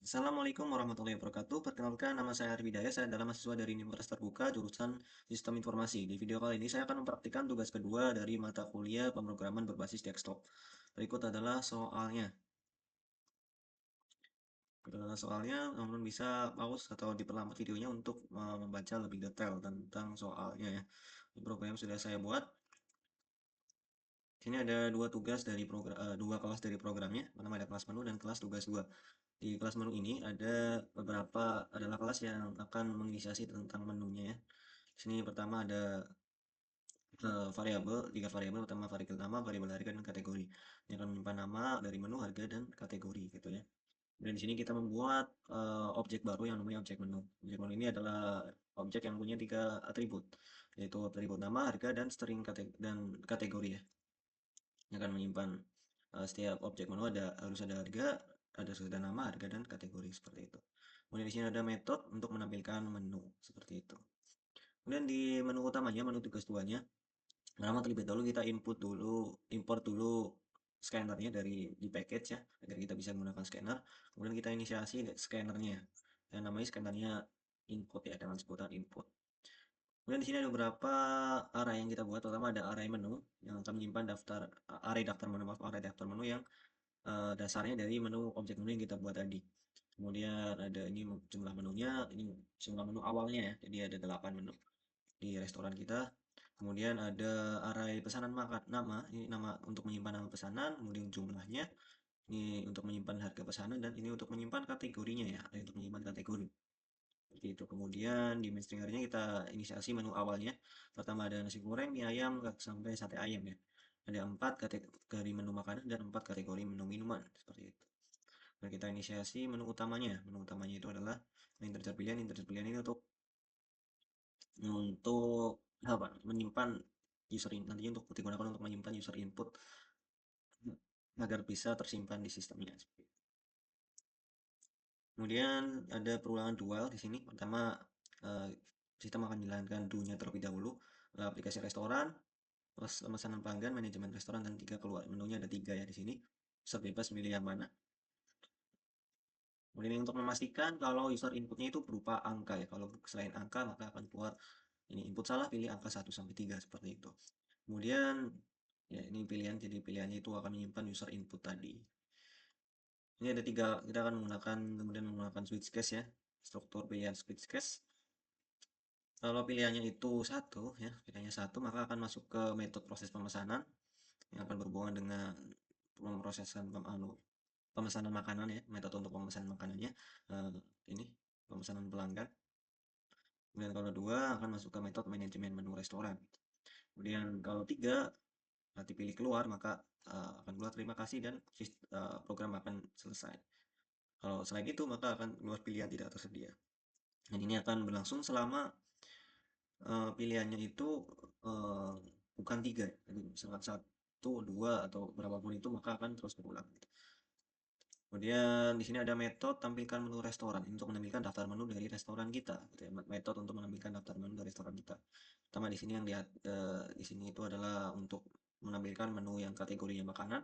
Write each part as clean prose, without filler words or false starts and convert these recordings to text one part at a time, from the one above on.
Assalamualaikum warahmatullahi wabarakatuh. Perkenalkan, nama saya Arif Hidayat. Saya adalah mahasiswa dari Universitas Terbuka, jurusan Sistem Informasi. Di video kali ini saya akan mempraktikkan tugas kedua dari mata kuliah pemrograman berbasis desktop. Berikut adalah soalnya. Berikut adalah soalnya, namun bisa pause atau diperlambat videonya untuk membaca lebih detail tentang soalnya ya. Ini program yang sudah saya buat. Sini ada dua tugas dari dua kelas dari programnya. Pertama ada kelas menu dan kelas tugas 2. Di kelas menu ini ada beberapa adalah kelas yang akan menginisiasi tentang menunya ya. Di sini pertama ada variabel, tiga variabel, pertama variabel nama, variabel harga, dan kategori. Ini akan menyimpan nama dari menu, harga, dan kategori gitu ya. Dan di sini kita membuat objek baru yang namanya objek menu. Objek menu ini adalah objek yang punya tiga atribut, yaitu atribut nama, harga, dan string dan kategori ya. Yang akan menyimpan setiap objek menu harus ada harga, ada nama, harga, dan kategori seperti itu. Kemudian di sini ada metode untuk menampilkan menu seperti itu. Kemudian di menu utamanya, menu tugas 2-nya, pertama terlebih dahulu kita import dulu scannernya di package ya, agar kita bisa menggunakan scanner. Kemudian kita inisiasi scannernya, yang namanya scannernya input ya, dengan sebutan input. Kemudian di sini ada beberapa array yang kita buat. Pertama ada array menu yang akan menyimpan array daftar menu, maaf, array daftar menu yang dasarnya dari menu objek menu yang kita buat tadi. Kemudian ada ini jumlah menunya, ini jumlah menu awalnya ya. Jadi ada 8 menu di restoran kita. Kemudian ada array pesanan makan nama, ini nama untuk menyimpan nama pesanan, kemudian jumlahnya, ini untuk menyimpan harga pesanan, dan ini untuk menyimpan kategorinya ya, untuk menyimpan kategori. Seperti itu. Kemudian di main stringernya kita inisiasi menu awalnya. Pertama ada nasi goreng, mie ayam, sampai sate ayam ya. Ada 4 kategori menu makanan dan 4 kategori menu minuman seperti itu. Nah, kita inisiasi menu utamanya. Menu utamanya itu adalah integer pilihan. Integer pilihan ini untuk apa? Menyimpan nantinya untuk digunakan untuk menyimpan user input agar bisa tersimpan di sistemnya. Kemudian ada perulangan dual di sini. Pertama, eh, sistem akan menjalankan do-nya terlebih dahulu. Lalu aplikasi restoran, plus pemesanan pelanggan, manajemen restoran, dan tiga keluar. Menunya ada tiga ya di sini. Bisa bebas milih yang mana. Kemudian untuk memastikan kalau user inputnya itu berupa angka ya. Kalau selain angka maka akan keluar ini input salah, pilih angka 1 sampai 3 seperti itu. Kemudian ya ini pilihan, jadi pilihannya itu akan menyimpan user input tadi. Ini ada tiga, kita akan menggunakan switch case ya. Struktur pilihan switch case. Kalau pilihannya itu satu ya, pilihannya satu, maka akan masuk ke metode proses pemesanan yang akan berhubungan dengan pemrosesan pemesanan makanan ya, metode untuk pemesanan makanannya, eh, ini pemesanan pelanggan. Kemudian kalau dua akan masuk ke metode manajemen menu restoran. Kemudian kalau tiga nanti pilih keluar, maka akan keluar terima kasih dan program akan selesai. Kalau selain itu maka akan keluar pilihan tidak tersedia. Dan ini akan berlangsung selama pilihannya itu eh, bukan tiga, jadi misalkan satu, dua, atau berapapun itu maka akan terus berulang. Kemudian di sini ada metode tampilkan menu restoran untuk menampilkan daftar menu dari restoran kita. Gitu ya. Metode untuk menampilkan daftar menu dari restoran kita. Pertama di sini yang lihat di sini itu adalah untuk menampilkan menu yang kategorinya makanan,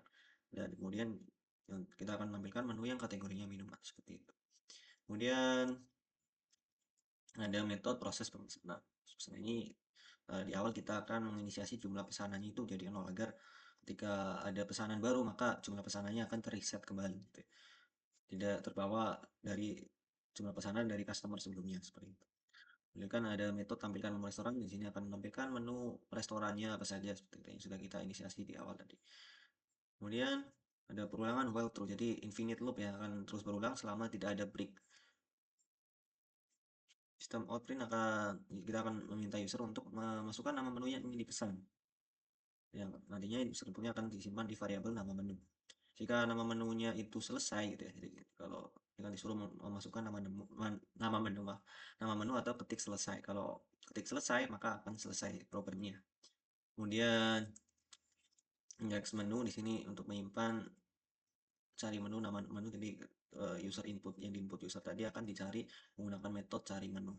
dan kemudian kita akan menampilkan menu yang kategorinya minuman seperti itu. Kemudian ada metode proses pemesanan. Pemesanan ini di awal kita akan menginisiasi jumlah pesanannya itu jadi 0 agar ketika ada pesanan baru maka jumlah pesanannya akan terreset kembali gitu ya. Tidak terbawa dari jumlah pesanan dari customer sebelumnya seperti itu. Kemudian kan ada metode tampilkan menu restoran, di sini akan menampilkan menu restorannya apa saja seperti itu yang sudah kita inisiasi di awal tadi. Kemudian ada perulangan while true, jadi infinite loop yang akan terus berulang selama tidak ada break. Sistem outprint kita akan meminta user untuk memasukkan nama menu yang ingin dipesan. Yang nantinya user inputnya akan disimpan di variabel nama menu. Jika nama menunya itu selesai gitu ya, jadi kalau dengan disuruh memasukkan nama menu, nama menu atau ketik selesai. Kalau ketik selesai maka akan selesai programnya. Kemudian index menu di sini untuk menyimpan cari menu, nama menu, jadi user input yang diinput user tadi akan dicari menggunakan metode cari menu.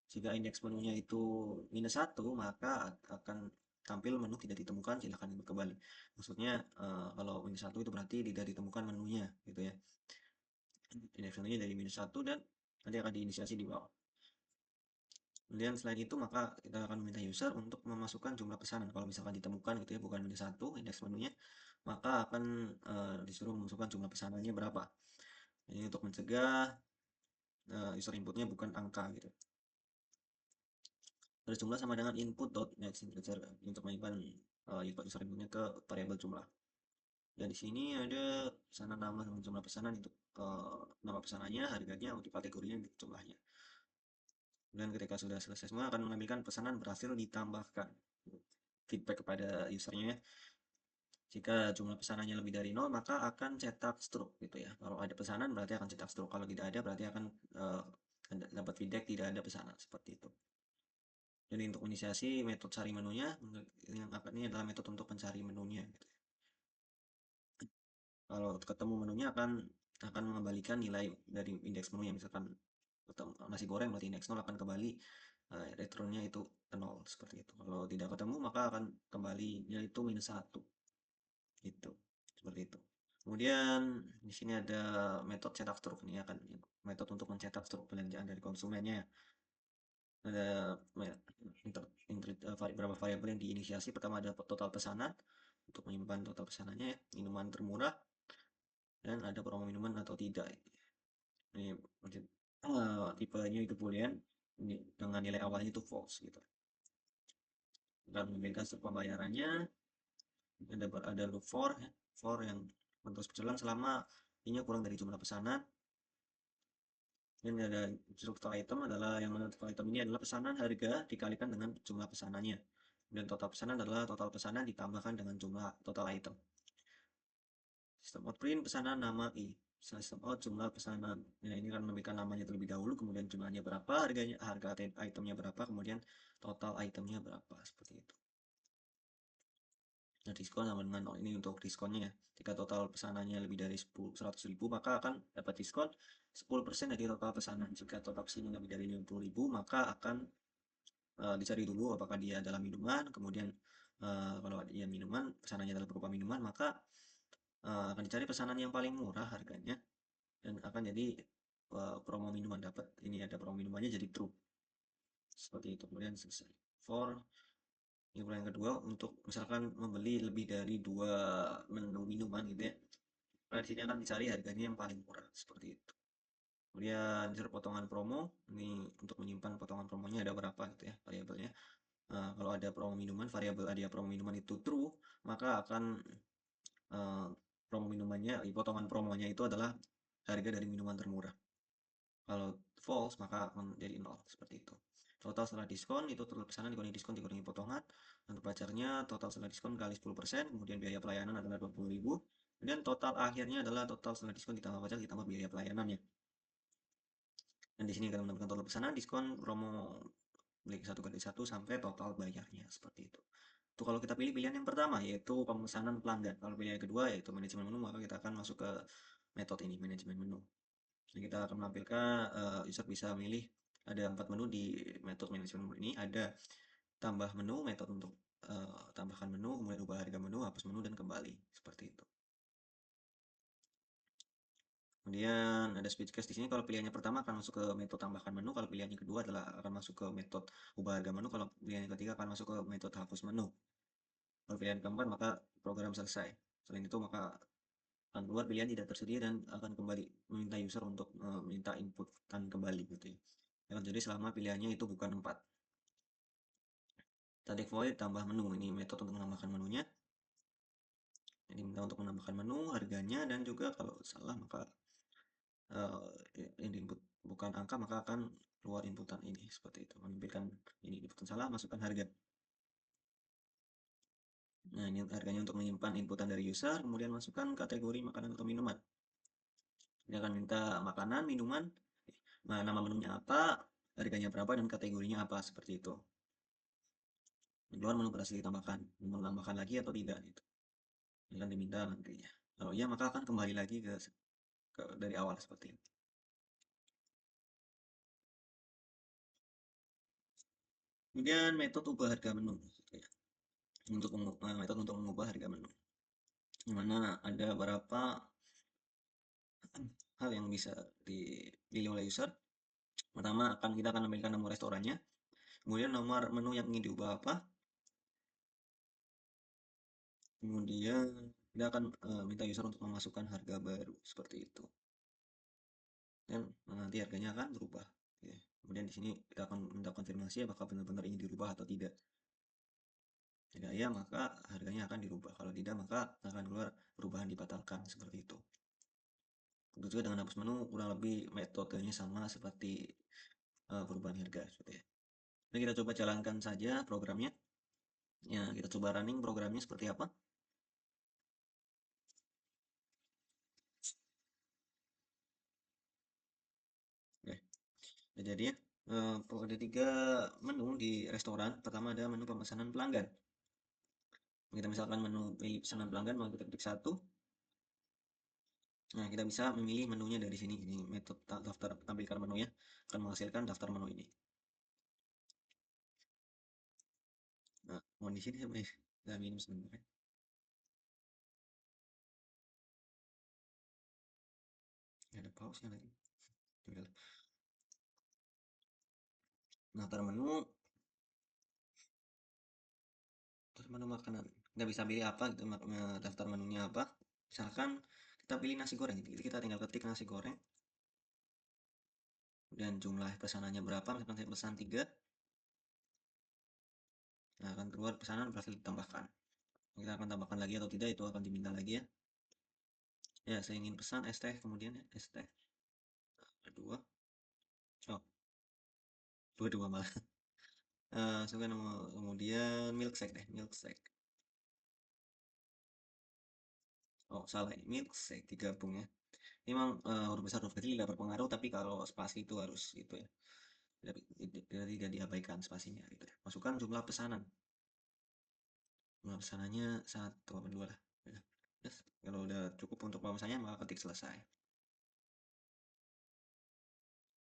Jika indeks menunya itu -1, maka akan tampil menu tidak ditemukan, silahkan input kembali. Maksudnya kalau -1 itu berarti tidak ditemukan menunya gitu ya. indeks menunya dari -1 dan nanti akan diinisiasi di bawah. Kemudian selain itu maka kita akan meminta user untuk memasukkan jumlah pesanan. Kalau misalkan ditemukan gitu ya bukan -1 indeks menunya, maka akan disuruh memasukkan jumlah pesanannya berapa. Ini untuk mencegah user inputnya bukan angka gitu. Berjumlah sama dengan input dot next integer untuk menyimpan user inputnya ke variabel jumlah. Dan di sini ada pesanan nama dengan jumlah pesanan untuk nama pesanannya, harganya, untuk kategorinya, jumlahnya. Dan ketika sudah selesai semua akan menampilkan pesanan berhasil ditambahkan. Feedback kepada usernya ya. Jika jumlah pesanannya lebih dari 0 maka akan cetak struk gitu ya. Kalau ada pesanan berarti akan cetak struk. Kalau tidak ada berarti akan dapat feedback tidak ada pesanan seperti itu. Jadi untuk inisiasi metode cari menunya yang ini adalah metode untuk mencari menunya gitu. Kalau ketemu menunya akan mengembalikan nilai dari indeks menunya, misalkan ketemu nasi goreng berarti indeks 0 akan kembali returnnya itu ke 0 seperti itu. Kalau tidak ketemu maka akan kembali yaitu -1 gitu, seperti itu. Kemudian di sini ada metode cetak struk, ini akan metode untuk mencetak struk belanjaan dari konsumennya. Ada beberapa variabel yang diinisiasi. Pertama ada total pesanan untuk menyimpan total pesanannya ya, minuman termurah, dan ada promo minuman atau tidak. Ini tipenya itu boolean ini dengan nilai awalnya itu false gitu. Dan memberikan pembayarannya ada loop for ya, for yang terus berjalan selama ini kurang dari jumlah pesanan. Ini ada total item adalah yang mana total item ini adalah pesanan harga dikalikan dengan jumlah pesanannya. Dan total pesanan adalah total pesanan ditambahkan dengan jumlah total item. Sistem out print pesanan nama i. Sistem out jumlah pesanan. Nah, ini kan memberikan namanya terlebih dahulu, kemudian jumlahnya berapa, harganya, harga itemnya berapa, kemudian total itemnya berapa, seperti itu. Nah, diskon sama dengan 0 ini untuk diskonnya ya. Jika total pesanannya lebih dari 100.000 maka akan dapat diskon 10% dari total pesanan. Jika total pesanan lebih dari 50.000 maka akan dicari dulu apakah dia adalah minuman, kemudian kalau dia minuman, pesanannya adalah berupa minuman, maka akan dicari pesanan yang paling murah harganya dan akan jadi promo minuman, dapat ini ada promo minumannya jadi true seperti itu. Kemudian selesai for yang kedua, untuk misalkan membeli lebih dari 2 menu minuman gitu ya, nah di sini akan dicari harganya yang paling murah seperti itu. Kemudian insert potongan promo, ini untuk menyimpan potongan promonya ada berapa gitu ya variabelnya. Kalau ada promo minuman, variabel ada promo minuman itu true, maka akan promo minumannya, potongan promonya itu adalah harga dari minuman termurah. Kalau false maka akan jadi 0 seperti itu. Total setelah diskon itu total pesanan dikurangi diskon dikurangi potongan. Untuk pacarnya total setelah diskon kali 10%, kemudian biaya pelayanan adalah 20.000. Kemudian total akhirnya adalah total setelah diskon ditambah pajak ditambah biaya pelayanannya. Dan di sini akan menambahkan total pesanan, diskon, promo beli 1 kali 1 sampai total bayarnya seperti itu. Itu kalau kita pilih pilihan yang pertama yaitu pemesanan pelanggan. Kalau pilihan yang kedua yaitu manajemen menu maka kita akan masuk ke metode ini manajemen menu. Jadi kita akan menampilkan user bisa memilih ada 4 menu di metode manajemen menu ini, ada tambah menu, metode untuk tambahkan menu, kemudian ubah harga menu, hapus menu, dan kembali seperti itu. Kemudian ada speech case di sini. Kalau pilihannya pertama akan masuk ke metode tambahkan menu, kalau pilihannya kedua adalah akan masuk ke metode ubah harga menu, kalau pilihan ketiga akan masuk ke metode hapus menu. Kalau pilihan keempat maka program selesai. Selain itu maka akan keluar pilihan tidak tersedia dan akan kembali meminta user untuk minta inputkan kembali gitu ya. Jadi selama pilihannya itu bukan 4. Static void tambah menu, ini metode untuk menambahkan menunya. Jadi minta untuk menambahkan menu, harganya, dan juga kalau salah maka yang diinput bukan angka maka akan keluar inputan ini seperti itu. Menampilkan ini inputan salah, masukkan harga. Nah, ini harganya untuk menyimpan inputan dari user, kemudian masukkan kategori makanan atau minuman. Dia akan minta makanan, minuman, nama menunya apa, harganya berapa, dan kategorinya apa, seperti itu. Keluar menu berhasil ditambahkan, menambahkan lagi atau tidak, gitu. Ini akan diminta nantinya. Kalau iya maka akan kembali lagi ke dari awal seperti ini. Kemudian metode ubah harga menu, gitu ya. Metode untuk mengubah harga menu, dimana ada beberapa hal yang bisa dipilih oleh user. Pertama kita akan menampilkan nama restorannya, kemudian nomor menu yang ingin diubah apa, kemudian kita akan minta user untuk memasukkan harga baru seperti itu. Dan nanti harganya akan berubah. Oke. Kemudian di sini kita akan minta konfirmasi apakah benar-benar ingin dirubah atau tidak. Jika iya, maka harganya akan dirubah. Kalau tidak, maka akan keluar perubahan dibatalkan seperti itu. Tentu juga dengan hapus menu kurang lebih metodenya sama seperti perubahan harga seperti ya. Jadi kita coba jalankan saja programnya. Ya, kita coba running programnya seperti apa. Oke. Jadi ya, ada 3 menu di restoran. Pertama ada menu pemesanan pelanggan. Kita misalkan menu pilih pesanan pelanggan, mau kita klik 1. Nah, kita bisa memilih menunya dari sini. Ini metode daftar tampilkan menu ya, akan menghasilkan daftar menu ini. Nah, mau di sini apa ya? Kita minum sebentar ya. Ada pause-nya lagi. Udah. Daftar menu, terus menu makanan. Kita bisa pilih apa gitu, daftar menunya apa. Misalkan kita pilih nasi goreng, jadi kita tinggal ketik nasi goreng. Dan jumlah pesanannya berapa, misalkan saya pesan 3. Nah, akan keluar pesanan berhasil ditambahkan. Kita akan tambahkan lagi atau tidak, itu akan diminta lagi ya. Ya, saya ingin pesan es teh, kemudian ya, es teh. Dua. Oh, dua malah. Kemudian milkshake deh, milkshake. Oh, salah ini, milkshake digabung ya. Ini memang huruf besar huruf kecil tidak berpengaruh, tapi kalau spasi itu harus itu ya. Tidak diabaikan spasinya gitu ya. Masukkan jumlah pesanan. Jumlah pesanannya 1 apa 2 lah. Ya. Yes. Kalau udah cukup untuk pemesannya maka ketik selesai.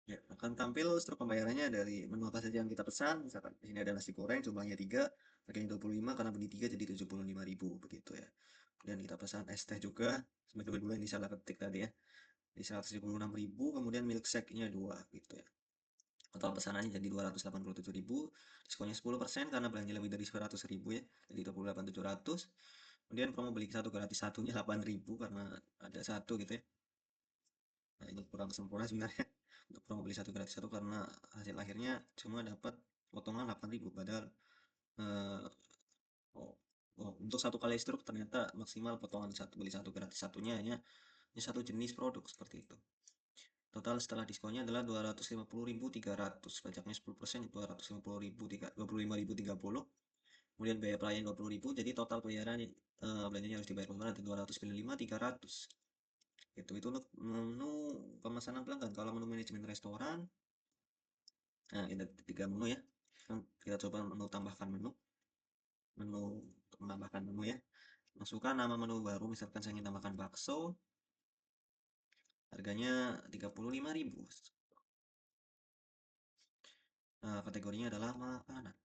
Ya, akan tampil struk pembayarannya dari menu apa saja yang kita pesan. Misalkan di sini ada nasi goreng jumlahnya 3, harganya 25 karena beli 3 jadi 75.000 begitu ya. Dan kita pesan es teh juga, sebagai dua-dua yang disalah ketik tadi ya. Di 176.000, kemudian milkshake-nya 2 gitu ya. Total pesanannya jadi 287.000, diskonnya 10% karena belanja lebih dari 100.000 ya, jadi 28.700. Kemudian promo beli satu gratis satunya 8.000 karena ada satu gitu ya. Nah, ini kurang sempurna sebenarnya untuk promo beli satu gratis satu karena hasil akhirnya cuma dapat potongan 8.000 padahal eh, oh, untuk satu kali struk ternyata maksimal potongan satu beli satu gratis satunya hanya satu jenis produk seperti itu. Total setelah diskonnya adalah 250.300, pajaknya 10%, 250.000, 25.030. Kemudian biaya pelayan 20.000, jadi total bayaran belanjanya harus dibayar kemana, ada 255.300. Itu untuk menu pemesanan pelanggan. Kalau menu manajemen restoran, nah ada 3 menu ya. Kita coba menu tambahkan menu, untuk menambahkan menu ya. Masukkan nama menu baru, misalkan saya ingin tambahkan bakso, harganya 35.000. Nah, kategorinya adalah makanan.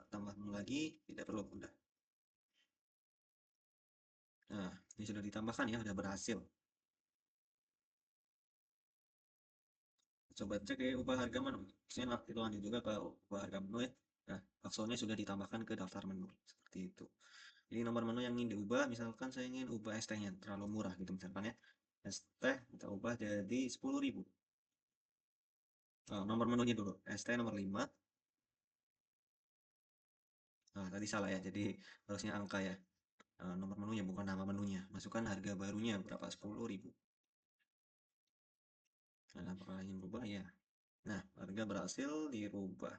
Tambah menu lagi, tidak perlu bunda. Nah, ini sudah ditambahkan ya, sudah berhasil. Coba cek ya ubah harga menu. Saya lanjut juga ke ubah harga menu ya. Nah, baksonya sudah ditambahkan ke daftar menu seperti itu. Jadi nomor menu yang ingin diubah, misalkan saya ingin ubah es tehnya terlalu murah gitu misalkan ya. Es teh kita ubah jadi 10.000. Nomor menunya dulu. Es teh nomor 5. Nah, tadi salah ya. Jadi harusnya angka ya. Nomor menunya bukan nama menunya. Masukkan harga barunya berapa? 10.000. Nah, apakah ingin berubah ya? Nah, harga berhasil dirubah.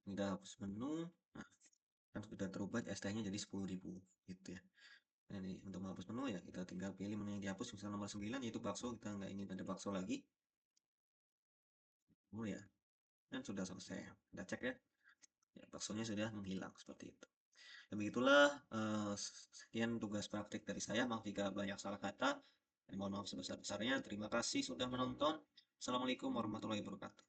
Kita hapus menu. Nah, kan sudah terubah ST-nya jadi 10.000 gitu ya. Nah, ini untuk menghapus menu ya kita tinggal pilih menu yang dihapus, misalnya nomor 9 yaitu bakso, kita nggak ingin ada bakso lagi. Oh ya, dan sudah selesai. Kita cek ya. Ya, baksonya sudah menghilang seperti itu. Dan begitulah sekian tugas praktik dari saya. Maaf jika banyak salah kata. Dan mohon maaf sebesar-besarnya. Terima kasih sudah menonton. Assalamualaikum warahmatullahi wabarakatuh.